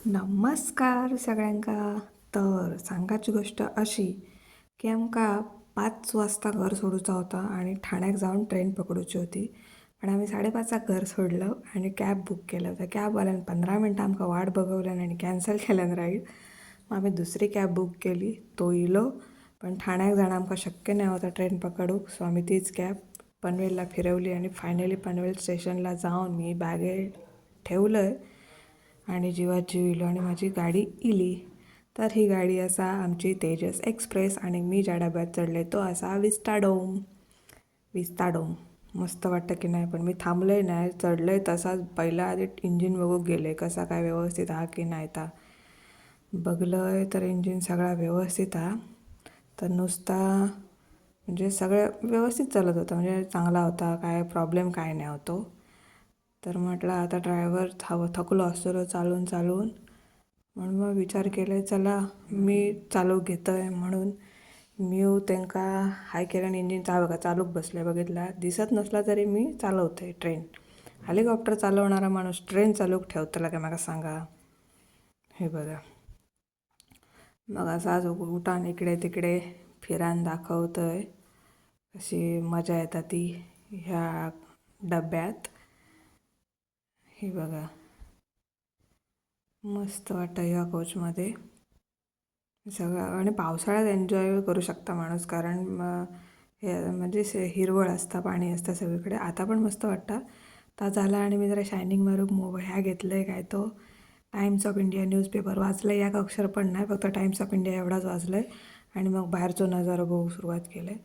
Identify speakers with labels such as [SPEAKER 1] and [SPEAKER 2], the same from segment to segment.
[SPEAKER 1] नमस्कार सगळ्यांका. तर सांगायची गोष्ट अशी की आमकां 5 वाजता घर सोडूचा होता आणि ठाण्याक जाऊन ट्रेन पकडूची होती. पण आम्ही 5:30 घर सोडलं आणि कॅब बुक केलं होतं. कॅबवाल्यान 15 मिनटं आमकां वाट बघवल्यान आणि कॅन्सल केल्यान राईड. मग आम्ही दुसरी कॅब बुक केली, तो इलो. पण ठाण्याक जाणं आमकां शक्य नाही होता ट्रेन पकडूक. सो आम्ही तीच कॅब पनवेलला फिरवली आणि फायनली पनवेल स्टेशनला जाऊन मी बॅगेज ठेवलं आणि जीवात जीव इलो आणि माझी गाडी इली. तर ही गाडी असा आमची तेजस एक्सप्रेस आणि मी ज्या डब्यात चढले तो असा विस्टाडोम. विस्ताडोम मस्त वाटतं की नाही. पण मी थांबले नाही, चढले तसाच पहिला आधी इंजिन बघू गेले कसा काय व्यवस्थित हा की नाही. ता बघलं तर इंजिन सगळा व्यवस्थित हा. तर नुसता म्हणजे सगळं व्यवस्थित चालत होतं, म्हणजे चांगला होता, काय प्रॉब्लेम काय नाही होतो. तर म्हटलं आता ड्रायव्हर थकलो असतो चालून चालून, म्हणून मग विचार केले चला मी चालू घेतो आहे म्हणून मी त्यांका हाय केलं आणि इंजिन बघा चालूक बसले. बघितला दिसत नसला तरी मी चालवते ट्रेन. हेलिकॉप्टर चालवणारा माणूस ट्रेन चालूक ठेवतला काय मला सांगा. हे बघा मग असाच उठान इकडे तिकडे फिरान दाखवतंय कशी मजा येतात ती ह्या डब्यात. हे बघा मस्त वाटतं या कोचमध्ये सगळं. आणि पावसाळ्यात एन्जॉय करू शकता माणूस, कारण हे म्हणजे हिरवळ असतं, पाणी असतं सगळीकडे. आता पण मस्त वाटतं. ता झाला आणि मी जरा शायनिंग मारूक ह्या घेतलं आहे काय तो टाइम्स ऑफ इंडिया न्यूजपेपर वाचलं आहे. एक अक्षर पण नाही, फक्त टाइम्स ऑफ इंडिया एवढाच वाचलं आहे. आणि मग बाहेरचो नजारा बघू सुरुवात केलं आहे.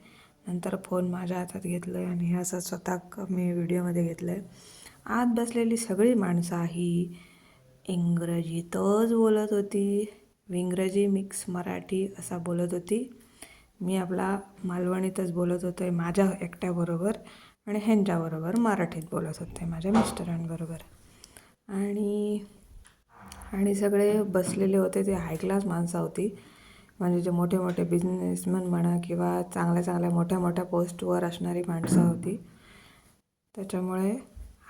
[SPEAKER 1] नंतर फोन माझ्या हातात घेतलं आहे आणि हे असं स्वतः मी व्हिडिओमध्ये घेतलं आहे. आत बसलेली सगळी माणसं ही इंग्रजीतच बोलत होती. इंग्रजी मिक्स मराठी असा बोलत होती. मी आपला मालवणीतच बोलत होते माझ्या एकट्याबरोबर आणि ह्यांच्याबरोबर मराठीत बोलत होते माझ्या मिस्टरांबरोबर. आणि सगळे बसलेले होते ते हाय क्लास माणसं होती, म्हणजे जे मोठे मोठे बिझनेसमन म्हणा किंवा चांगल्या चांगल्या मोठ्या मोठ्या पोस्टवर असणारी माणसं होती. त्याच्यामुळे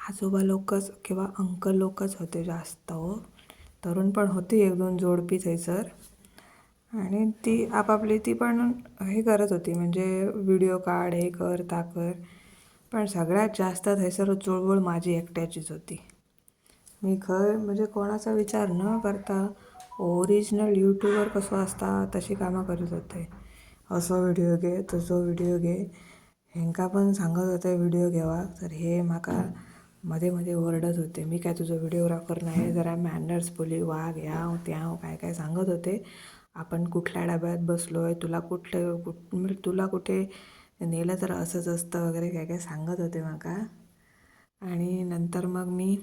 [SPEAKER 1] आजोबा लोकच किंवा अंकल लोकच होते जास्त. हो, तरुण पण होती एक दोन जोडपी थैसर. आणि ती आपापली ती पण हे करत होती, म्हणजे व्हिडिओ काढ, हे कर ता कर. पण सगळ्यात जास्त थैसर चुळबुळ माझी एकट्याचीच होती. मी म्हणजे कोणाचा विचार न करता ओरिजिनल यूट्यूबर कसं असता तशी कामं करत होते. असं व्हिडिओ घे, तसं व्हिडिओ घे. ह्यांका पण सांगत होते व्हिडिओ घ्यावा, तर हे माका मध्ये मध्ये ओरडत होते. मी काय तुझं व्हिडिओग्राफर नाही, जरा मॅनर्स बोली वाघ याव त्याव काय काय सांगत होते. आपण कुठल्या डब्यात बसलो आहे, तुला कुठे नेलं तर असंच असतं वगैरे काय काय सांगत होते माका. आणि नंतर मग मी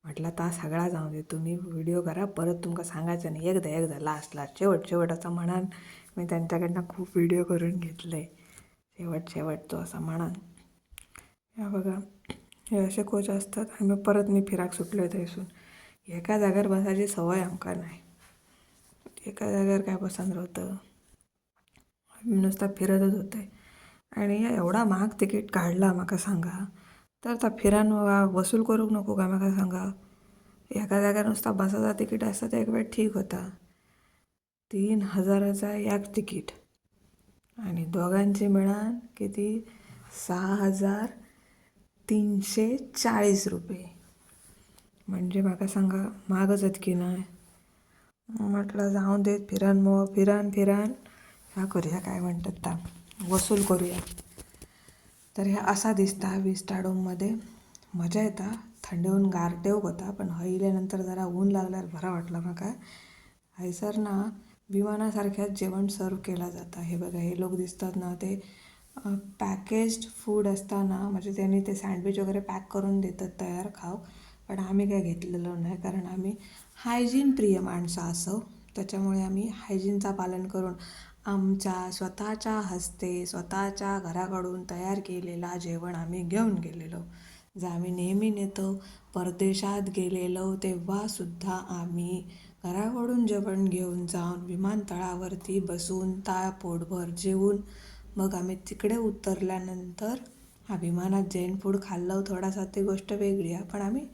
[SPEAKER 1] म्हटलं ता सगळा जाऊ दे, तुम्ही व्हिडिओ करा, परत तुमका सांगायचं नाही, एकदा लास्ट शेवट असं म्हणान मी त्यांच्याकडनं खूप व्हिडिओ करून घेतले. शेवट तो असं म्हणान. या बघा हे असे कोच असतात. आणि मग परत मी फिराक सुटलो आहे थंयसून. एका जाग्यावर बसायची सवय आमका नाही, एका जाग्यावर काय बसून राहतं, नुसता फिरतच होते. आणि एवढा महाग तिकीट काढला माका सांगा, तर त्या फिरान वसूल करूक नको का माका सांगा. एका जाग्यावर नुसता बसाचा तिकीट असतं तर एक वेळ ठीक होता. 3,000चा एक तिकीट आणि दोघांची मिळान किती 6,340 रुपये. म्हणजे माका सांगा महागच आहेत की नाही. म्हटलं जाऊन देत, फिरान ह्या करूया काय म्हणतात ता वसूल करूया. तर ह्या असा दिसता विस्टाडोममध्ये. मजा येता, थंडीहून गारठेवक होता. पण हईल्यानंतर जरा ऊन लागल्यावर बरा वाटला माका. हैसर ना विमानासारख्याच जेवण सर्व केला जातं. हे बघा हे लोक दिसतात ना, ते पॅकेज्ड फूड असताना म्हणजे त्यांनी ते सँडविच वगैरे पॅक करून देतात तयार खाऊ. पण आम्ही काय घेतलेलं नाही, कारण आम्ही हायजीन प्रिय माणसं असो. त्याच्यामुळे आम्ही हायजीनचा पालन करून आमच्या स्वतःच्या हस्ते स्वतःच्या घराकडून तयार केलेला जेवण आम्ही घेऊन गेलेलो. जे आम्ही नेहमी नेतो. परदेशात गेलेलो तेव्हासुद्धा आम्ही घराकडून जेवण घेऊन जाऊन विमानतळावरती बसून पोटभर जेवून मग आम्ही तिकडे उतरल्यानंतर विमानात जैन फूड खाल्लं थोडासा, ती गोष्ट वेगळी आहे. पण आम्ही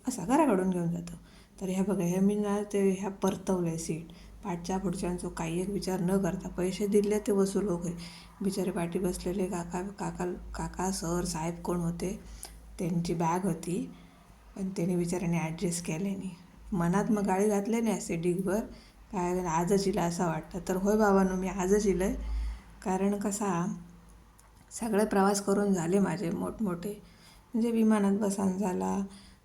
[SPEAKER 1] असा घराकडून घेऊन जातो. तर ह्या बघा ह्या मी ना ते ह्या परतवलं आहे सीट पाठच्या पुढच्यांचो काही एक विचार न करता पैसे दिले ते वसूल हो गए. बिचारे पाठी बसलेले काका सर साहेब कोण होते त्यांची बॅग होती पण त्याने बिचाऱ्याने ॲडजस्ट केले नाही. मनात मग गाडी घातले नाही असे डिगभर काय आजच इलं असं वाटतं. तर होय बाबांनो मी आजच इलं आहे. कारण कसा सगळे प्रवास करून झाले माझे मोठमोठे म्हणजे विमानात बसान झाला.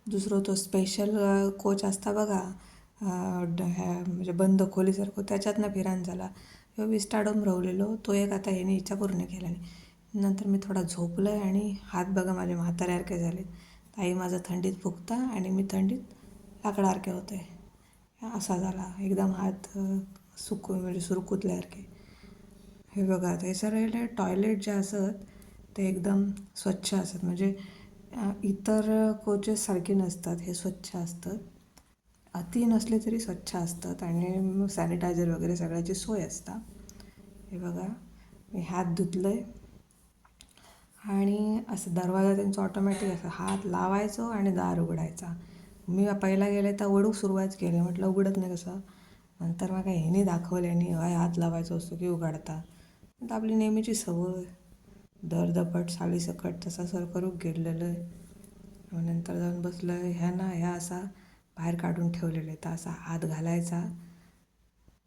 [SPEAKER 1] दुसरं तो स्पेशल कोच असता बघा म्हणजे बंद खोलीसारखं त्याच्यातनं फिरान झाला. ह्यो विस्टाडोम राहिलेलो तो एक आता ह्याने इच्छा पूर्ण केला नाही. नंतर मी थोडा झोपलं आहे आणि हात बघा माझे म्हाताऱ्यासारखे झाले. ताई माझं थंडीत फुगता आणि मी थंडीत लाकडासारखे होते. असा झाला एकदम हात म्हणजे सुरकुतल्यासारखे. हे बघा हे सगळे टॉयलेट जे असत ते एकदम स्वच्छ असतात म्हणजे इतर कोचेस सारखे नसतात. हे स्वच्छ असतात. अति नसले तरी स्वच्छ असतात आणि सॅनिटायझर वगैरे सगळ्याची सोय असता. हे बघा मी हात धुतलं आहे आणि असं दरवाजा त्यांचा ऑटोमॅटिक असं हात लावायचो आणि दार उघडायचा. मी पहिला गेले तर ओढूक सुरुवात केली म्हटलं उघडत नाही कसं. नंतर मग काय ह्याने दाखवल्याने हात लावायचा असतो की उघडता. तर आपली नेहमीची सवय दरदपट सालीसकट तसा सर करून गेलेलं आहे. मग नंतर जाऊन बसलं ह्या असा बाहेर काढून ठेवलेले तर असा हात घालायचा.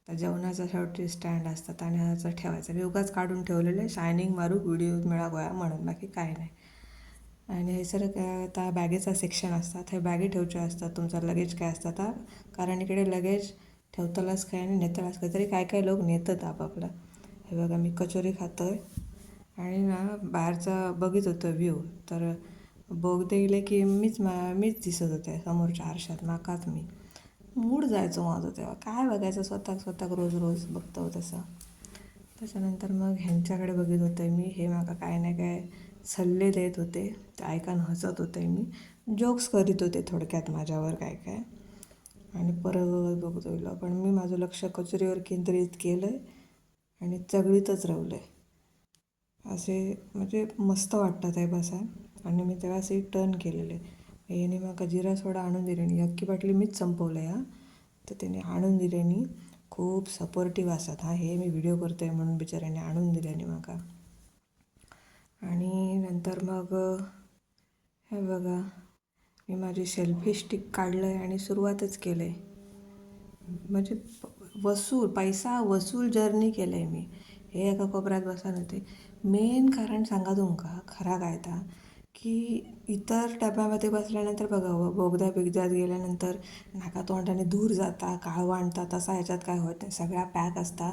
[SPEAKER 1] तर जेवणाचा शेवटी स्टँड असतात आणि ह्याचा ठेवायचा. मी उगाच काढून ठेवलेले शायनिंग मारू व्हिडिओ मिळा गोया म्हणून बाकी काय नाही. आणि हे सर आता बॅगेचा सेक्शन असतात हे बॅगे ठेवचे असतात. तुमचा लगेज काय असतात कारण इकडे लगेज ठेवतालाच काय आणि नेतालाच काय तरी काय लोक नेतात आपापला. हे बघा मी कचोरी खातो आहे आणि ना बाहेरचा बघित होतं व्ह्यू तर बोगदे गेले की मीच दिसत होते समोरच्या आरशात माकाच मी मूड जायचं माझं तेव्हा काय बघायचं स्वतः रोज बघतो तसं. त्याच्यानंतर मग ह्यांच्याकडे बघित होते मी हे माका काय नाही काय सल्ले देत होते ते ऐकान हसत होते. मी जोक्स करीत होते थोडक्यात माझ्यावर काय आणि परत बघतो पण मी माझं लक्ष कचोरीवर केंद्रित केलं आहे आणि चगळीतच राहिलं आहे. असे म्हणजे मस्त वाटतात आहे बसा. आणि मी तेव्हा असे टर्न केलेले याने मग जिरा सोडा आणून दिल्याने अख्खी बाटली मीच संपवलं आहे तर त्याने आणून दिल्याने खूप सपोर्टिव्ह असतात. हे मी व्हिडिओ करतो आहे म्हणून बिचाऱ्याने आणून दिल्याने माका. आणि नंतर मग हे बघा मी माझी सेल्फी स्टिक काढलं आहे आणि सुरुवातच केलं आहे म्हणजे पैसा वसूल जर्नी केलं आहे मी. हे एका कोपऱ्यात बसा नव्हते. मेन कारण सांगा तुमका खरा काय था की इतर डब्यामध्ये बसल्यानंतर बघा बिगद्यात गेल्यानंतर नाका तोंडाने दूर जाता काळवाणता तसा ह्याच्यात काय होत नाही. सगळ्या पॅक असता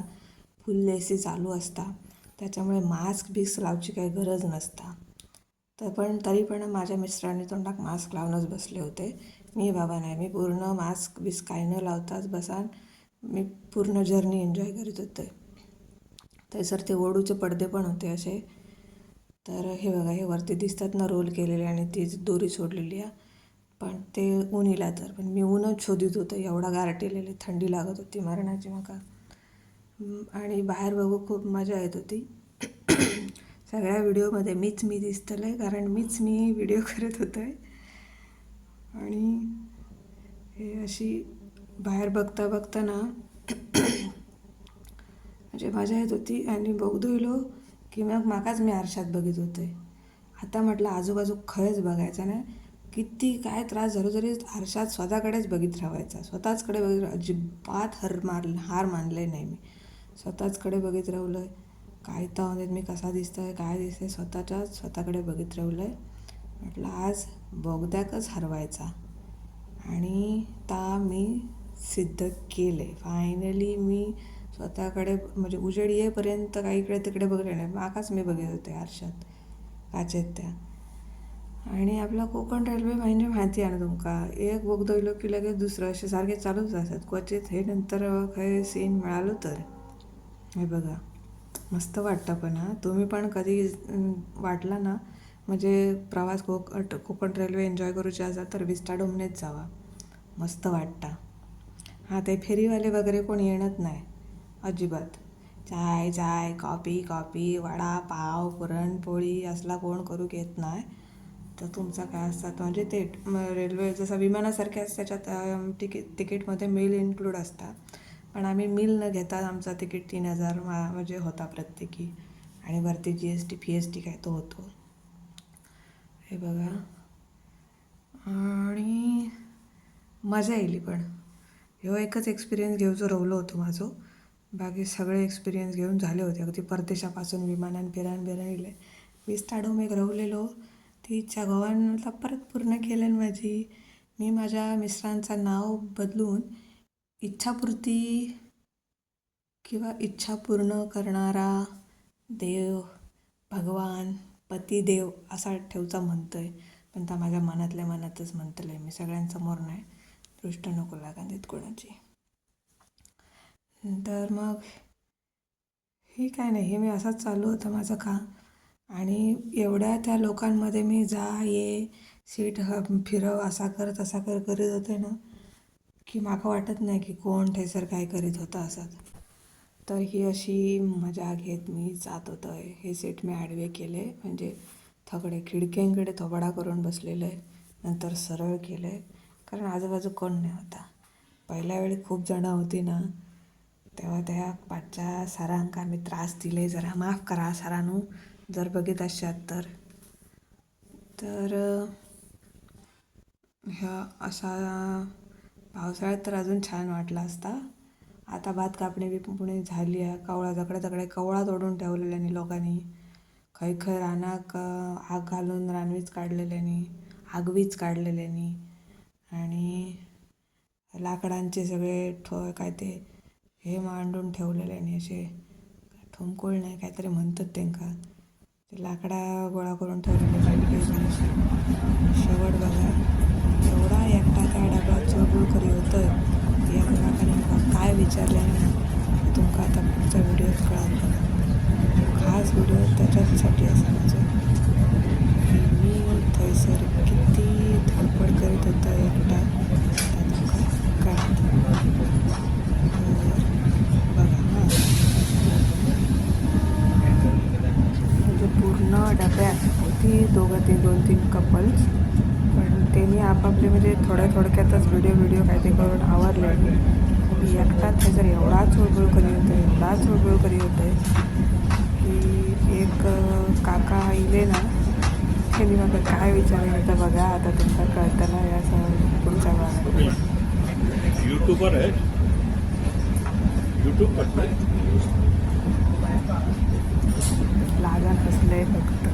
[SPEAKER 1] फुल एसी चालू असता त्याच्यामुळे मास्क बिस्क लावची काही गरज नसता. पण तरी पण माझ्या मिस्टरांनी तोंडाक मास्क लावूनच बसले होते. मी बाबा नाही मी पूर्ण मास्क बिस्क काय न लावताच बसान मी पूर्ण जर्नी एन्जॉय करीत होते. सर ते ओढूचे पडदे पण होते असे. तर हे बघा हे वरती दिसतात ना रोल केलेले आणि ती दोरी सोडलेली आहे पण ते ऊन इला तर पण मी ऊनच शोधित होतं एवढा गारठलेले थंडी लागत होती मरणाची माका. आणि बाहेर बघू खूप मजा येत होती. सगळ्या व्हिडिओमध्ये मी दिसतलं आहे कारण मी व्हिडिओ करत होतो आहे. आणि हे अशी बाहेर बघता ना म्हणजे मजा येत होती. आणि बघतो की मग माकाच मी आरशात बघित होते. आता म्हटलं आजूबाजू खरंच बघायचं ना किती काय त्रास झालो तरी आरशात स्वतःकडेच बघित राहायचा. स्वतःचकडे बघित अजिबात हार मानले नाही मी. स्वतःचकडे बघित राहिलं आहे काय तर मी कसा दिसतो आहे काय दिसतं आहे स्वतःकडे बघित राहिलं आहे. म्हटलं आज बोगद्याकच हरवायचा आणि मी सिद्ध केले. फायनली मी स्वतःकडे म्हणजे उजेड येईपर्यंत काही इकडे तिकडे बघले नाही माकाच मी बघत होते आरशात काचेत त्या. आणि आपला कोकण रेल्वे म्हणजे माहिती आहे ना तुमका एक बोगदो की लगेच दुसरं असे सारखे चालूच असतात क्वचित. हे नंतर काही सीन मिळालं तर हे बघा मस्त वाटतं. पण तुम्ही पण कधी वाटला ना म्हणजे प्रवास कोकण रेल्वे एन्जॉय करूचे असा तर विस्टाडोमनेच जावा मस्त वाटतं. ते फेरीवाले वगैरे कोण येणत नाही अजिबात. चाय कॉफी वडापाव पुरणपोळी असला कोण करू येत नाही. तर तुमचा काय असतात म्हणजे ते रेल्वे जसं विमानासारख्याच त्याच्यात तिकीटमध्ये मील इन्क्लूड असतात. पण आम्ही मील न घेता आमचा तिकीट 3,000 म्हणजे होता प्रत्येकी. आणि वरती GST PST काय तो होतो. हे बघा. आणि मजा येयली. पण ह्यो एकच एक्सपिरियन्स घेवचो रवलो होतो माझो. बाकी सगळे एक्सपिरियन्स घेऊन झाले होते. अगदी परदेशापासून विमानान फिरान येले. विस्ताडोम एक रवलेलो ती इच्छा गोवान परत पूर्ण केल्यान माझी. मी माझ्या मिस्टरांचं नाव बदलून इच्छापूर्ती किंवा इच्छा पूर्ण करणारा देव, भगवान, पतिदेव असा ठेवचा म्हणतोय. पण त्या माझ्या मनातल्या मनातच म्हणतले. मी सगळ्यांसमोर नाही, दृष्ट नको लागा देत कोणाची. तर मग हे काय नाही, हे मी असंच चालू होतं माझं काम. आणि एवढ्या त्या लोकांमध्ये मी जा ये सीट फिरव असा कर तसा कर करीत होते ना की माका वाटत नाही की कोण थैसर काय करीत होतं असत. तर ही अशी मजा घेत मी जात होतं. हे सीट मी आडवे केले म्हणजे थोडे खिडक्यांकडे थोबाडा करून बसलेलं आहे. नंतर सरळ केलं आहे कारण आजूबाजू कोण नाही होता. पहिल्या वेळी खूप जणं होती ना तेव्हा त्या पाठच्या सरांक आम्ही त्रास दिले. जरा माफ करा सरांनो जर बघित असात तर. ह्या असा पावसाळ्यात तर अजून छान वाटला असता. आता भात कापणी बी पुणे झाली आहे. कवळा जकडे कवळा तोडून ठेवलेल्यानी लोकांनी. खै खै रानाक आग घालून रानवीज काढलेल्यानी, आगवीज काढलेल्यानी. आणि लाकडांचे सगळे काय ते हे मांडून ठेवलेल्यानी असे ठोमकोळ नाही काहीतरी म्हणतात त्यांका. ते लाकडा गोळा करून ठेवलेले शेवट बघा एवढा एकटा त्या डब्यात चुळबुळ करी होतं. या काकाने काय विचारल्याने तुमका आता पुढच्या व्हिडिओत कळाल बघा. खास व्हिडिओ त्याच्यासाठी असा माझं की मी थंयसर किती धडपड करीत होतं एकटा त्या तुमका कळत. बघा हां म्हणजे पूर्ण डब्यात होती 2-3 कपल्स. पण त्यांनी आपापले म्हणजे थोडक्यातच व्हिडिओ काय ते करून आवरले. मी एकटाच जर एवढा चुळबुळ करी होते की एक काका इले ना त्यांनी मला काय विचारलं तर बघा आता तुमचा कळतं ना या पुढच्या भागात.
[SPEAKER 2] यूट्यूबर आहे यूट्यूब
[SPEAKER 1] लागण असले फक्त.